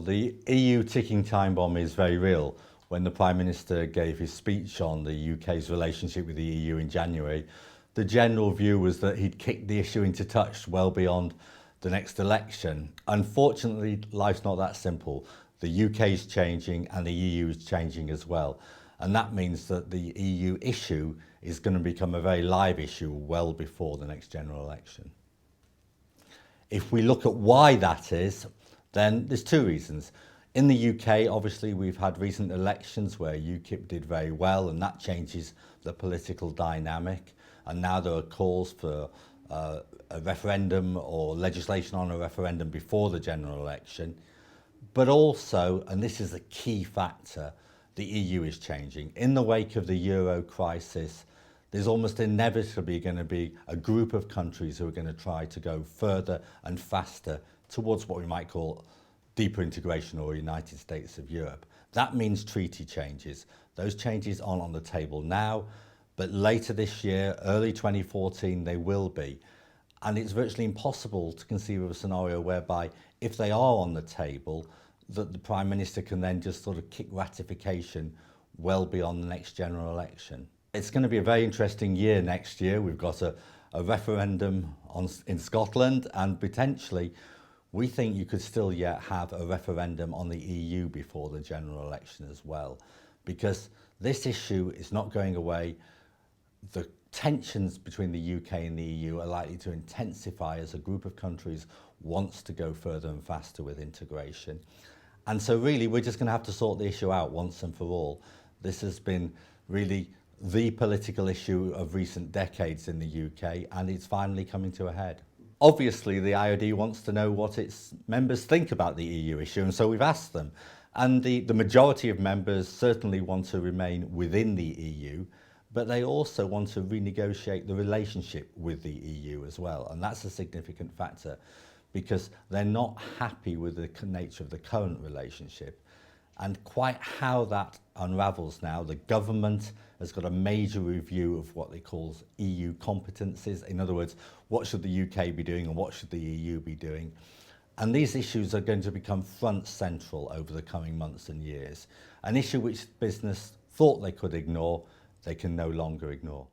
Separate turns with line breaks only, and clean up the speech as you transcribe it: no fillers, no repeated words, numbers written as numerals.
The EU ticking time bomb is very real. When the Prime Minister gave his speech on the UK's relationship with the EU in January, the general view was that he'd kicked the issue into touch well beyond the next election. Unfortunately, life's not that simple. The UK is changing and the EU is changing as well. And that means that the EU issue is going to become a very live issue well before the next general election. If we look at why that is, then there's two reasons. In the UK, obviously, we've had recent elections where UKIP did very well, and that changes the political dynamic. And now there are calls for a referendum or legislation on a referendum before the general election. But also, and this is a key factor, the EU is changing. In the wake of the euro crisis, there's almost inevitably going to be a group of countries who are going to try to go further and faster towards what we might call deeper integration or United States of Europe. That means treaty changes. Those changes aren't on the table now, but later this year, early 2014, they will be. And it's virtually impossible to conceive of a scenario whereby, if they are on the table, that the Prime Minister can then just sort of kick ratification well beyond the next general election. It's going to be a very interesting year next year. We've got a referendum in Scotland, and potentially we think you could still yet have a referendum on the EU before the general election as well, because this issue is not going away. The tensions between the UK and the EU are likely to intensify as a group of countries wants to go further and faster with integration. And so really we're just going to have to sort the issue out once and for all. This has been really the political issue of recent decades in the UK, and it's finally coming to a head. Obviously, the IoD wants to know what its members think about the EU issue, and so we've asked them. And the majority of members certainly want to remain within the EU, but they also want to renegotiate the relationship with the EU as well. And that's a significant factor, because they're not happy with the nature of the current relationship. And quite how that unravels now, the government has got a major review of what they call EU competences. In other words, what should the UK be doing and what should the EU be doing? And these issues are going to become front central over the coming months and years. An issue which business thought they could ignore, they can no longer ignore.